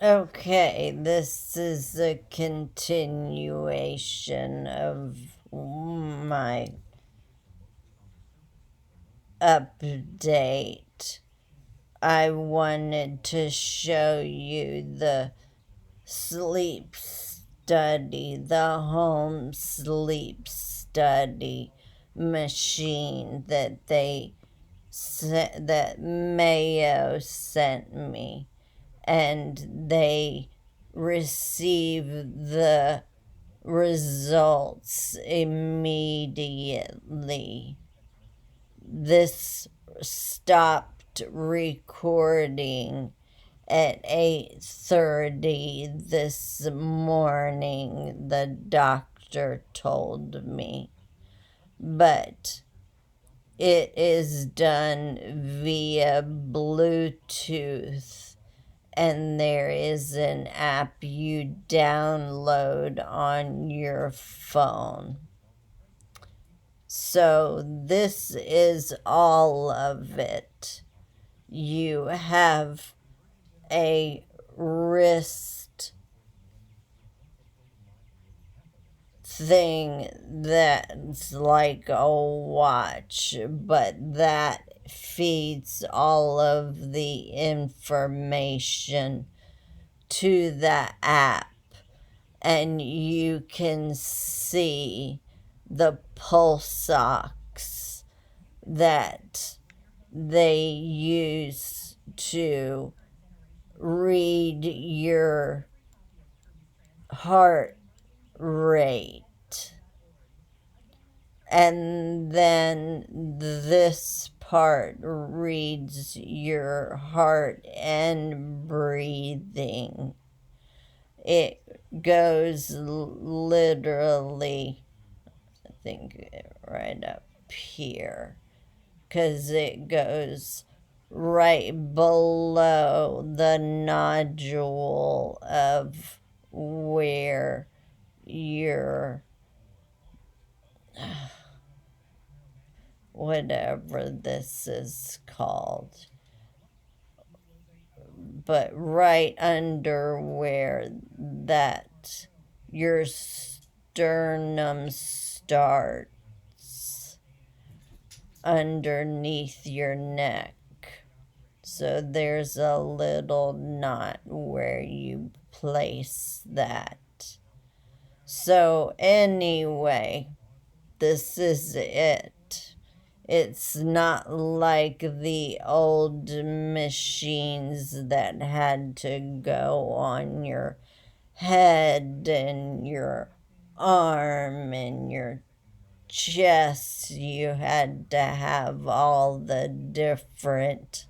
Okay, this is a continuation of my update. I wanted to show you the sleep study, the home sleep study machine that Mayo sent me, and they receive the results immediately. This stopped recording at 8:30 this morning, the doctor told me. But it is done via Bluetooth, and there is an app you download on your phone. So this is all of it. You have a wrist thing that's like a watch, but that feeds all of the information to the app, and you can see the pulse ox that they use to read your heart rate. And then this part reads your heart and breathing. It goes literally, I think, right up here, because it goes right below the nodule of where your whatever this is called, but right under where that your sternum starts, underneath your neck. So there's a little knot where you place that. So anyway, this is it. It's not like the old machines that had to go on your head and your arm and your chest. You had to have all the different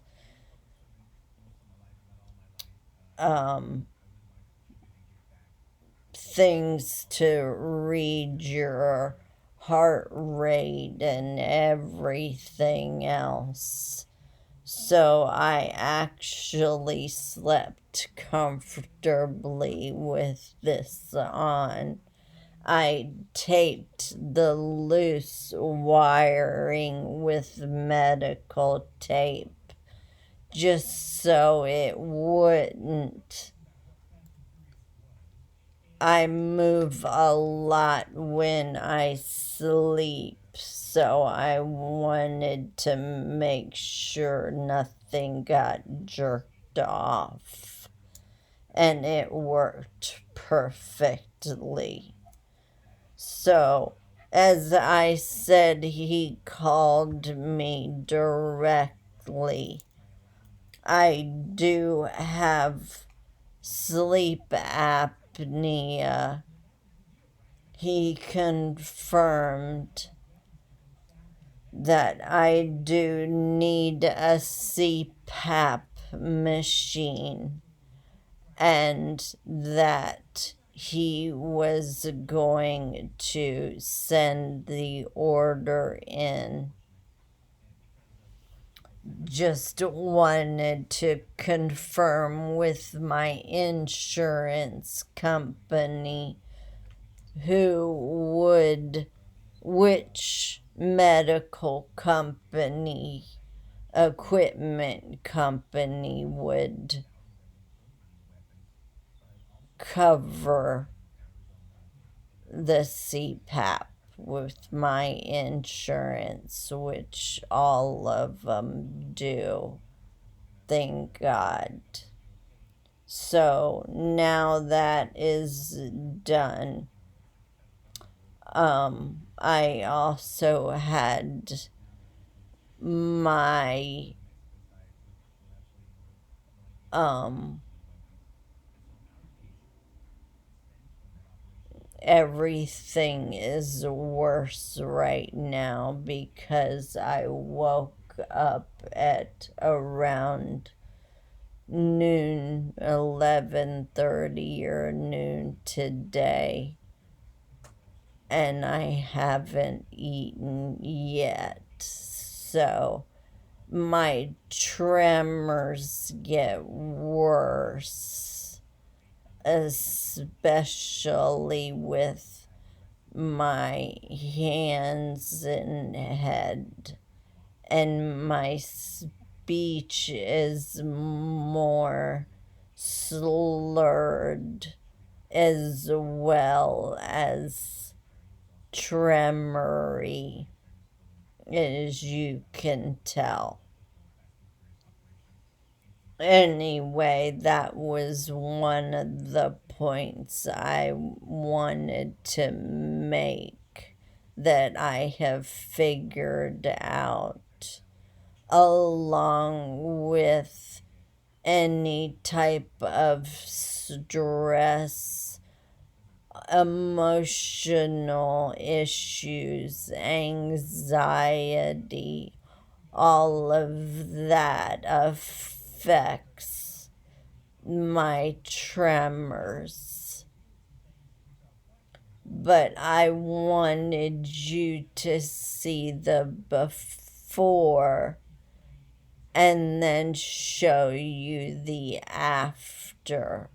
things to read your heart rate and everything else. So I actually slept comfortably with this on. I taped the loose wiring with medical tape just so it wouldn't. I move a lot when I sleep, so I wanted to make sure nothing got jerked off. And it worked perfectly. So, as I said, he called me directly. I do have sleep apnea. He confirmed that I do need a CPAP machine, and that he was going to send the order in. Just wanted to confirm with my insurance company which medical company, equipment company would cover the CPAP with my insurance, which all of them do, thank God. So now that is done, I also had my everything is worse right now because I woke up at around noon, 11:30 or noon today, and I haven't eaten yet. So my tremors get worse, especially with my hands and head, and my speech is more slurred as well as tremory, as you can tell. Anyway, that was one of the points I wanted to make that I have figured out, along with any type of stress, emotional issues, anxiety, all of that affects my tremors. But I wanted you to see the before and then show you the after.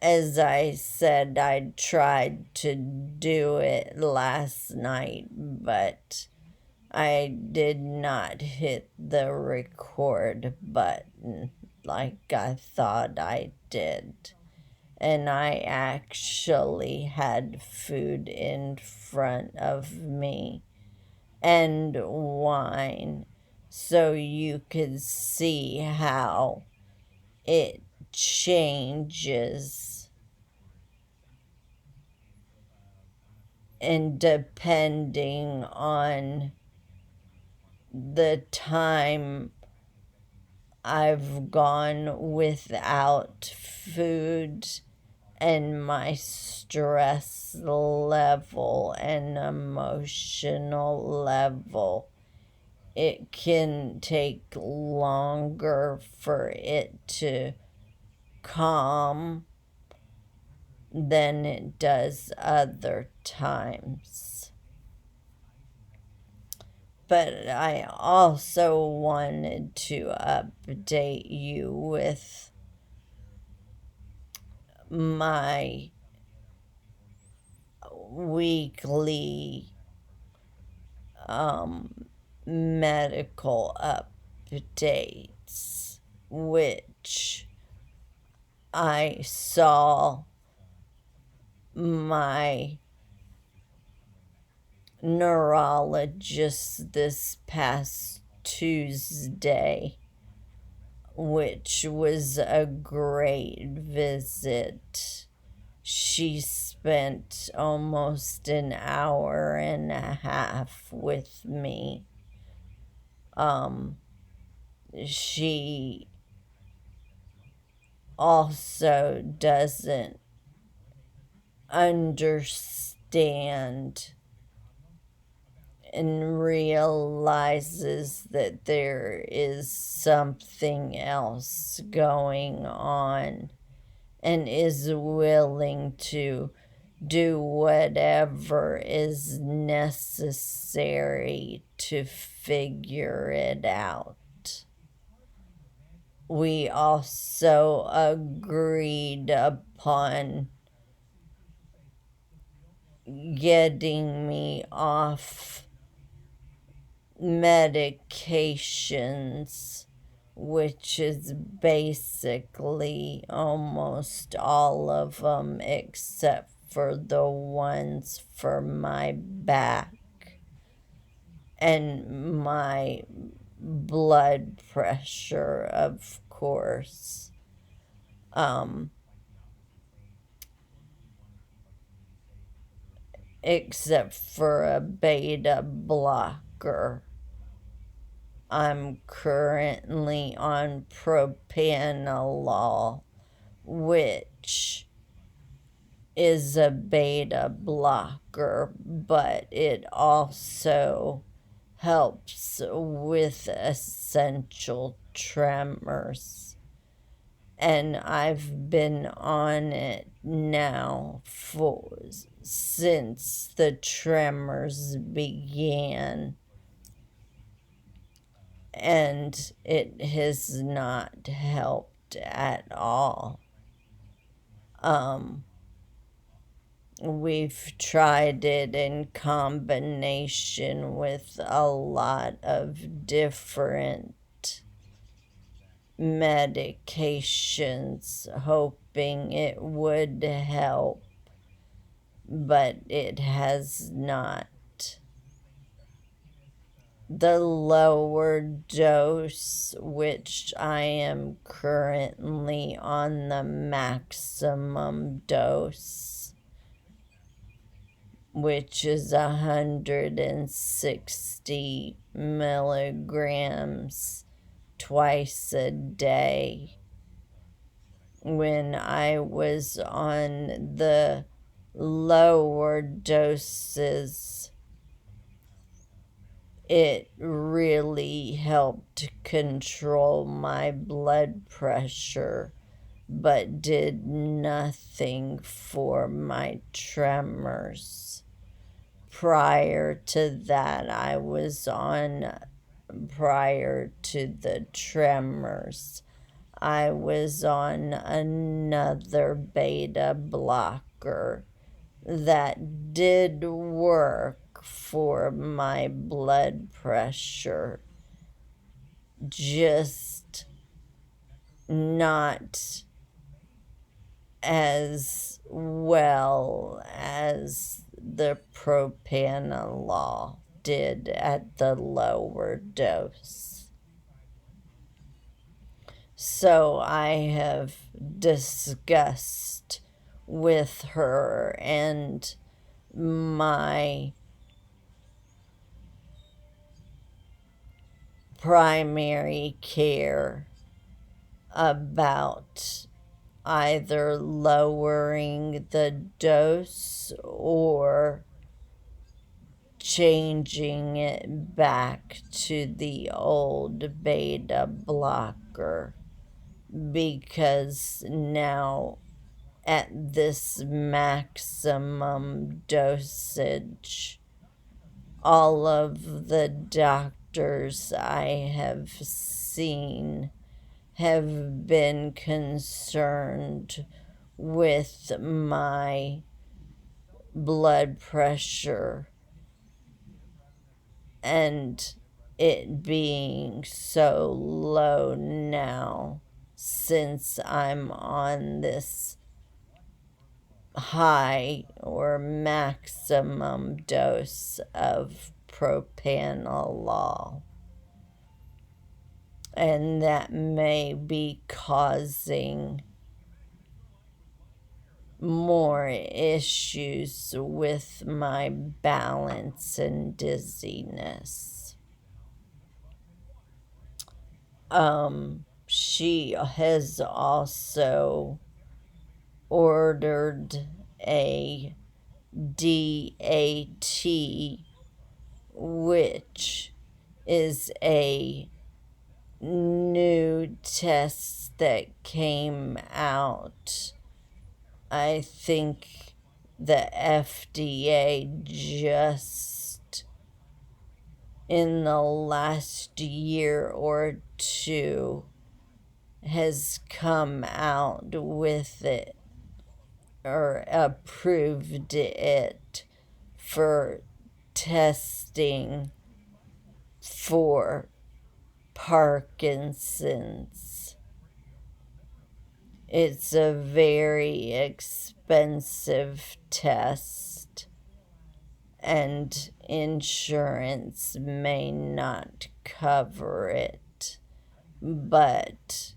As I said, I tried to do it last night, but I did not hit the record button like I thought I did. And I actually had food in front of me and wine, so you could see how it changes, and depending on the time I've gone without food and my stress level and emotional level, it can take longer for it to calm than it does other times. But I also wanted to update you with my weekly medical updates, which I saw my neurologist this past Tuesday, which was a great visit. She spent almost an hour and a half with me. She also doesn't understand and realizes that there is something else going on, and is willing to do whatever is necessary to figure it out. We also agreed upon getting me off medications which is basically almost all of them except for the ones for my back and my blood pressure, of course. Except for a beta blocker. I'm currently on propranolol, which is a beta blocker, but it also helps with essential tremors. And I've been on it now since the tremors began, and it has not helped at all. We've tried it in combination with a lot of different medications, hoping it would help, but it has not. The lower dose, which I am currently on the maximum dose, which is 160 milligrams twice a day. When I was on the lower doses, it really helped control my blood pressure, but did nothing for my tremors. Prior to that, prior to the tremors, I was on another beta blocker that did work for my blood pressure, just not as well as the propranolol did at the lower dose. So I have discussed with her and my primary care about either lowering the dose or changing it back to the old beta blocker, because now at this maximum dosage, all of the doctors I have seen have been concerned with my blood pressure and it being so low now, since I'm on this high or maximum dose of propranolol. And that may be causing more issues with my balance and dizziness. She has also ordered a DAT, which is a new test that came out. I think the FDA just in the last year or two has come out with it or approved it for testing for Parkinson's. It's a very expensive test, and insurance may not cover it, but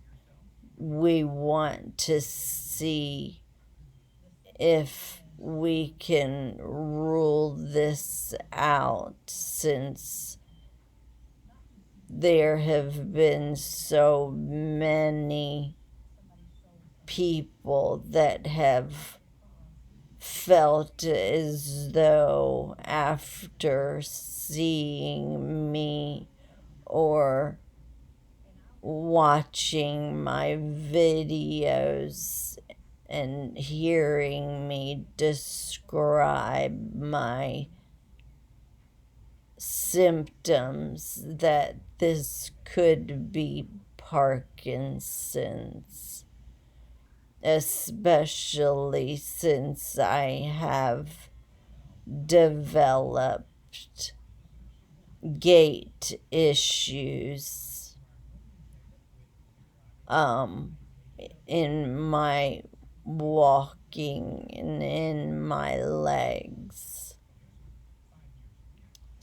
we want to see if we can rule this out, since there have been so many people that have felt as though after seeing me or watching my videos and hearing me describe my symptoms that this could be Parkinson's, especially since I have developed gait issues in my walking and in my legs.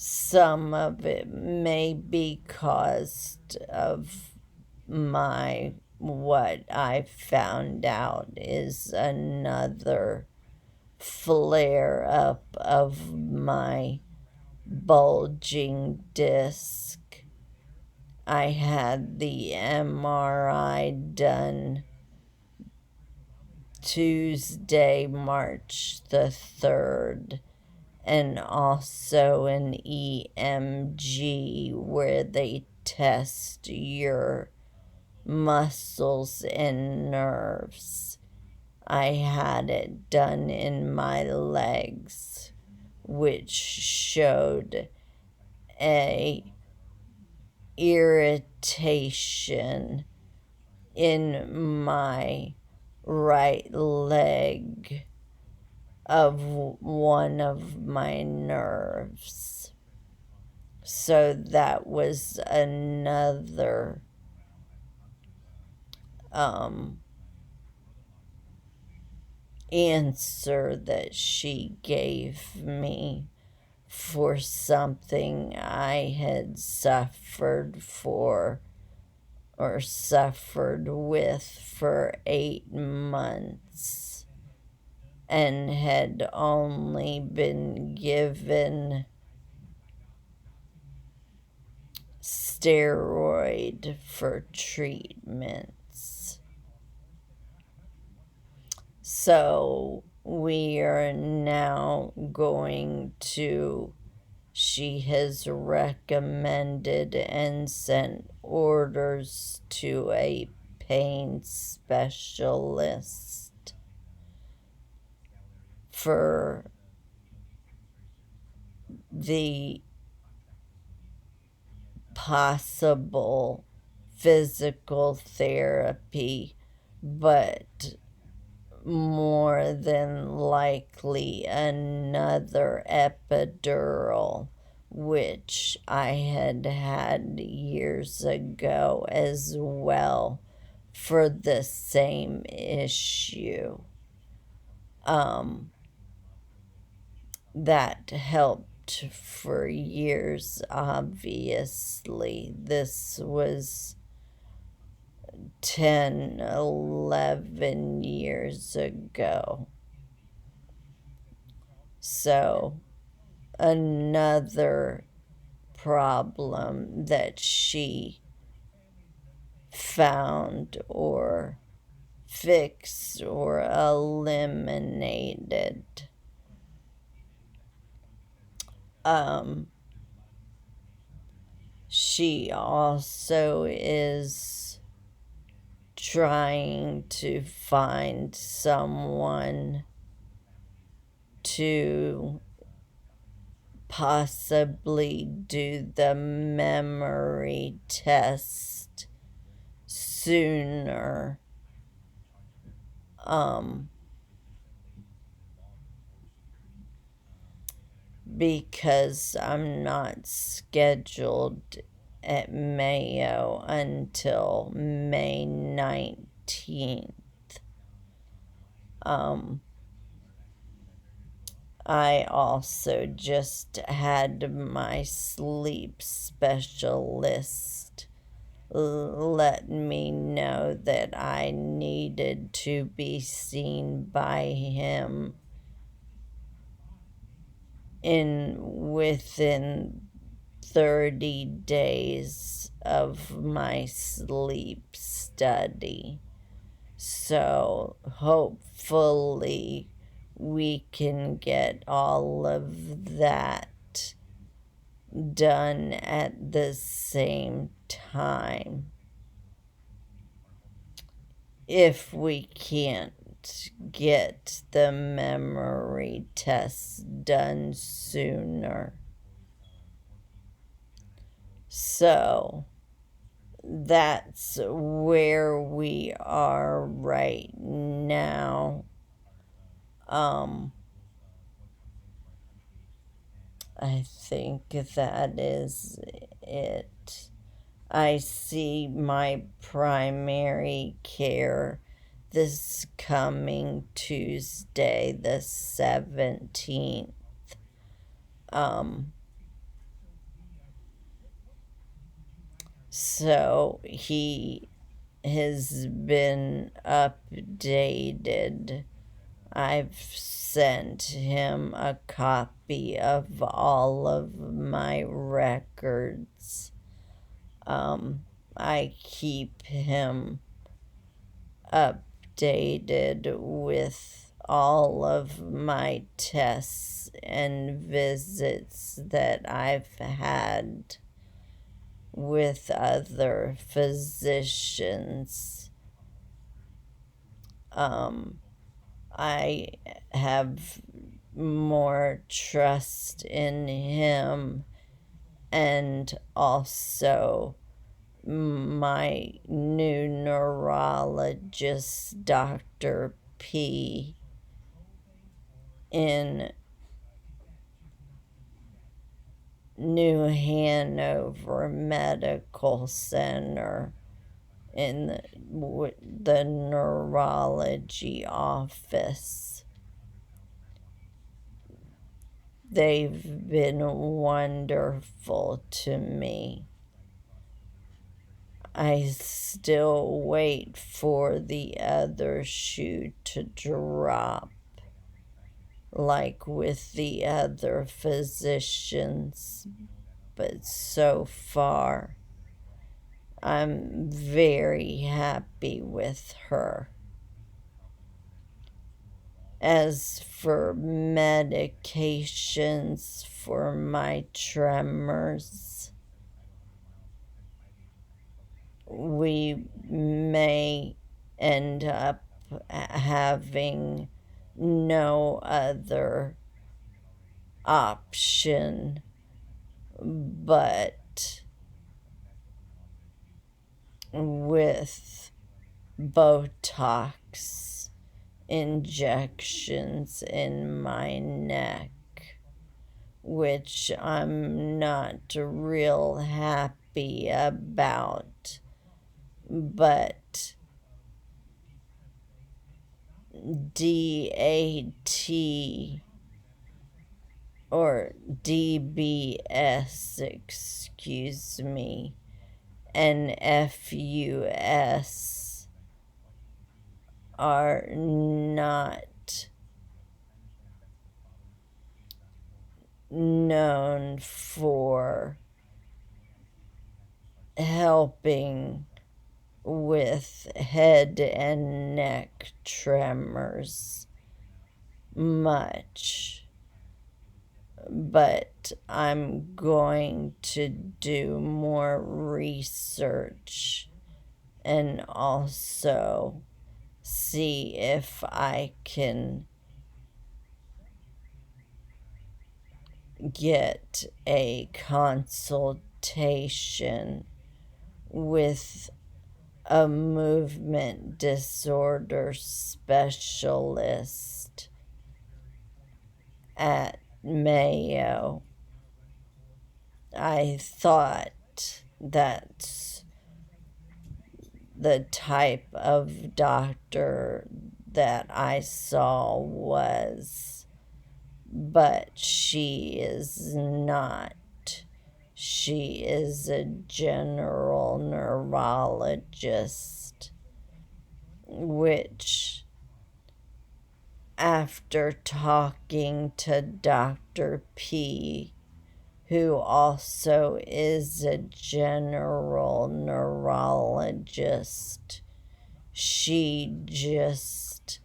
Some of it may be caused of what I found out is another flare up of my bulging disc. I had the MRI done Tuesday, March the 3rd, and also an EMG where they test your muscles and nerves. I had it done in my legs, which showed a irritation in my right leg of one of my nerves. So that was another answer that she gave me for something I had suffered with for 8 months and had only been given steroid for treatments. So we are now she has recommended and sent orders to a pain specialist for the possible physical therapy, but more than likely another epidural, which I had years ago as well for the same issue. That helped for years, obviously. This was 10, 11 years ago. So, another problem that she found or fixed or eliminated. She also is trying to find someone to possibly do the memory test sooner. Because I'm not scheduled at Mayo until May 19th. I also just had my sleep specialist let me know that I needed to be seen by him within 30 days of my sleep study. So hopefully we can get all of that done at the same time. If we can't get the memory tests done sooner. So that's where we are right now. I think that is it. I see my primary care this coming Tuesday, the 17th. So he has been updated. I've sent him a copy of all of my records. I keep him updated with all of my tests and visits that I've had with other physicians. I have more trust in him, and also my new neurologist, Dr. P, in New Hanover Medical Center in the neurology office. They've been wonderful to me. I still wait for the other shoe to drop, like with the other physicians, but so far I'm very happy with her. As for medications for my tremors, we may end up having no other option but with Botox injections in my neck, which I'm not real happy about, but DAT or DBS, excuse me, and FUS are not known for helping with head and neck tremors much, but I'm going to do more research and also see if I can get a consultation with a movement disorder specialist at Mayo. I thought that's the type of doctor that I saw was, but she is not. She is a general neurologist, which, after talking to Dr. P, who also is a general neurologist, she just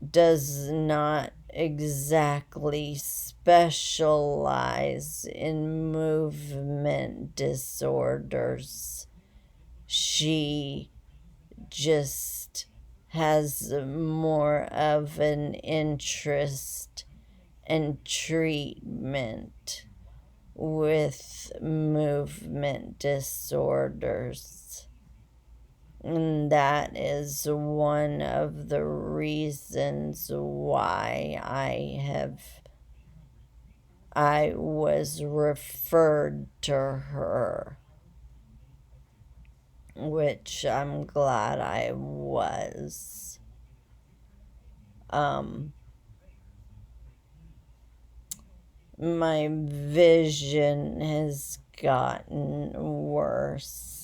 does not exactly specialize in movement disorders. She just has more of an interest and treatment with movement disorders. And that is one of the reasons why I was referred to her, which I'm glad I was. My vision has gotten worse.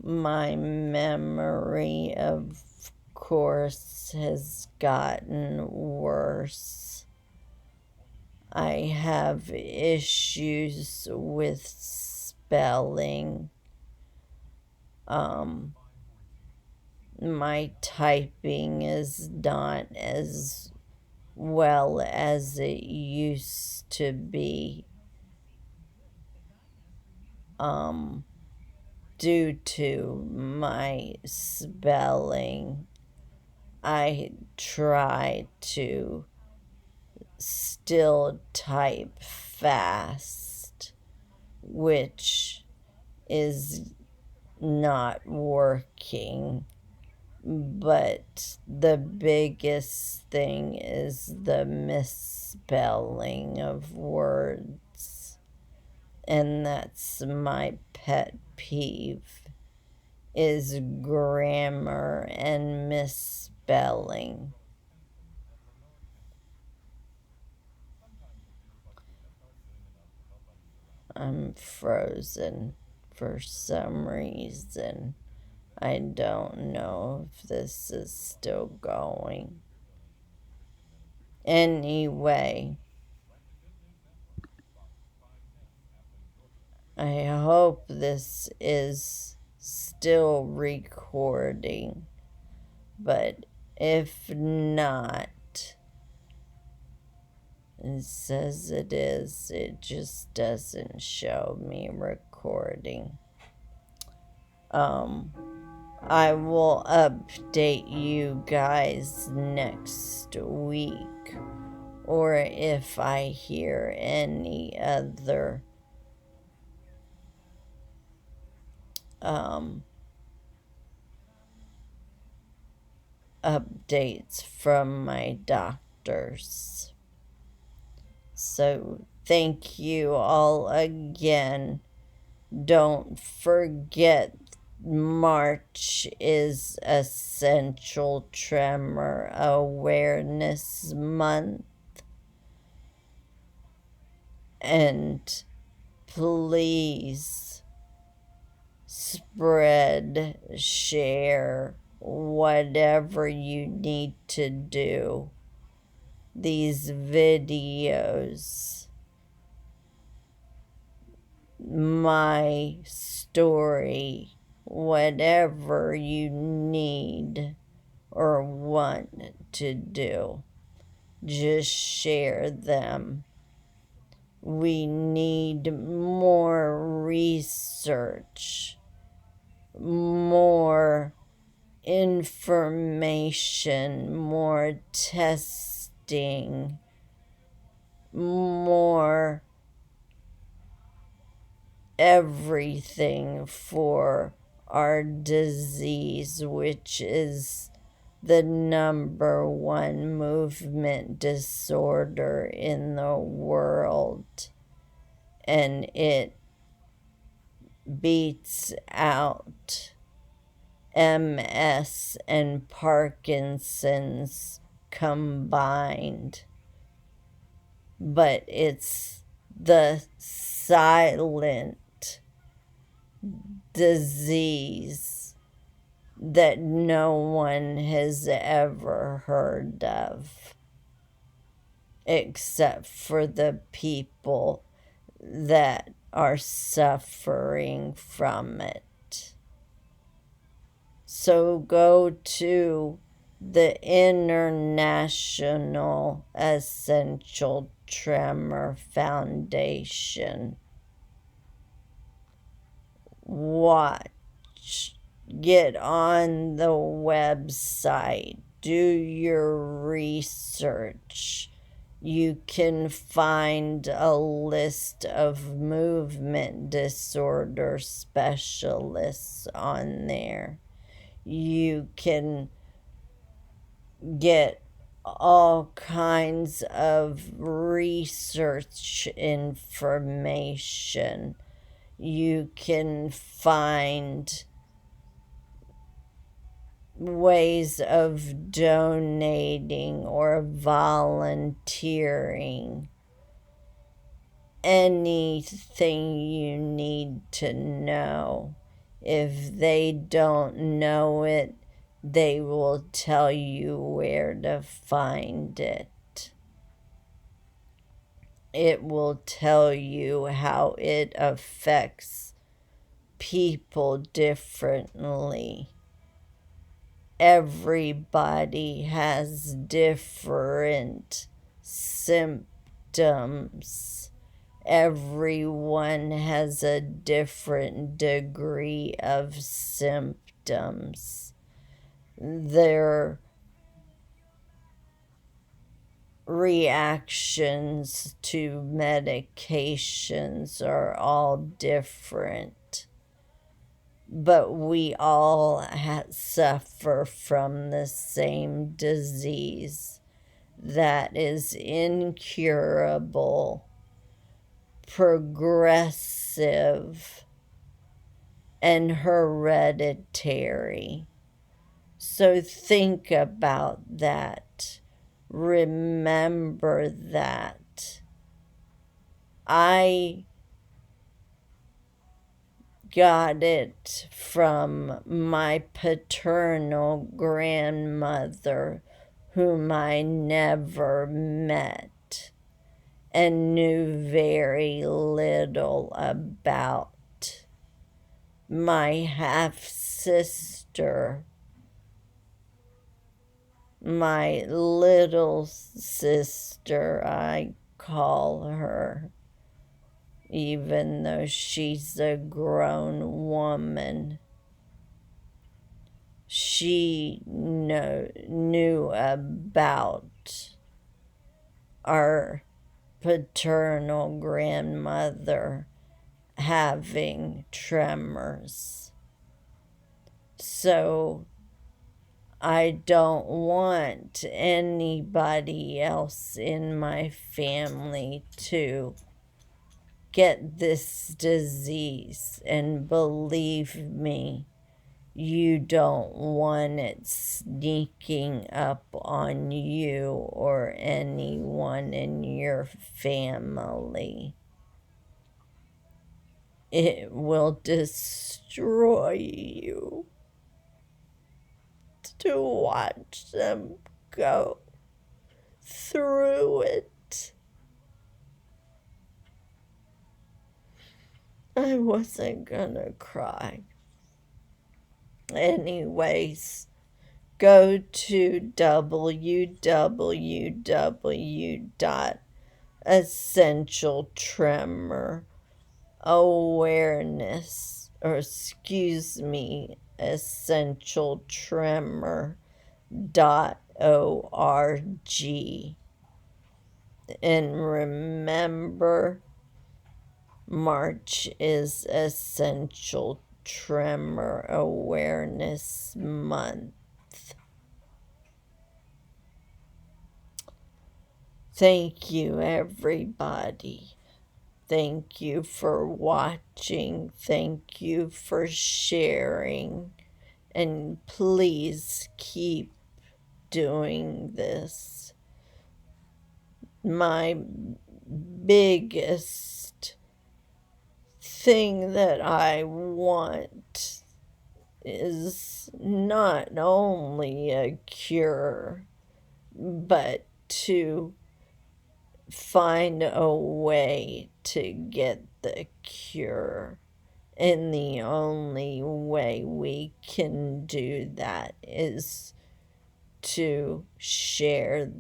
My memory, of course, has gotten worse. I have issues with spelling. My typing is not as well as it used to be, due to my spelling. I try to still type fast, which is not working. But the biggest thing is the misspelling of words. And that's my pet peeve, is grammar and misspelling. I'm frozen for some reason. I don't know if this is still going. Anyway, I hope this is still recording, but if not, it says it is, it just doesn't show me recording. I will update you guys next week, or if I hear any other updates from my doctors. So thank you all again. Don't forget, March is Essential Tremor Awareness Month. And please spread, share, whatever you need to do. These videos, my story, whatever you need or want to do, just share them. We need more research, more information, more testing, more everything for our disease, which is the number one movement disorder in the world, and it beats out MS and Parkinson's combined. But it's the silent disease that no one has ever heard of, except for the people that are suffering from it. So go to the International Essential Tremor Foundation. Watch, get on the website, do your research. You can find a list of movement disorder specialists on there. You can get all kinds of research information. You can find ways of donating or volunteering. Anything you need to know. If they don't know it, they will tell you where to find it. It will tell you how it affects people differently. Everybody has different symptoms. Everyone has a different degree of symptoms. Their reactions to medications are all different. But we all suffer from the same disease that is incurable, progressive, and hereditary. So think about that. Remember that. I got it from my paternal grandmother, whom I never met and knew very little about. My half-sister, my little sister, I call her, even though she's a grown woman. She knew about our paternal grandmother having tremors. So I don't want anybody else in my family to get this disease, and believe me, you don't want it sneaking up on you or anyone in your family. It will destroy you to watch them go through it. I wasn't gonna cry. Anyways, go to essentialtremor.org. And remember, March is Essential Tremor Awareness Month. Thank you, everybody. Thank you for watching. Thank you for sharing. And please keep doing this. My biggest thing that I want is not only a cure, but to find a way to get the cure. And the only way we can do that is to share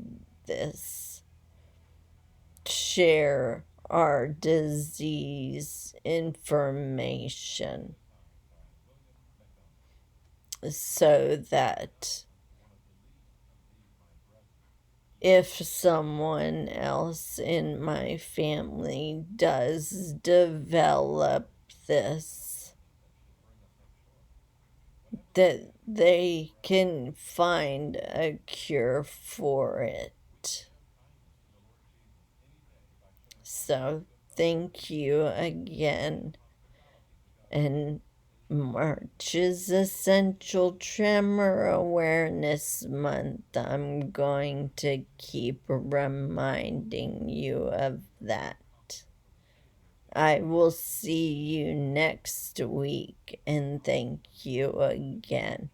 this, share our disease information so that if someone else in my family does develop this, that they can find a cure for it. So, thank you again. And March is Essential Tremor Awareness Month. I'm going to keep reminding you of that. I will see you next week, and thank you again.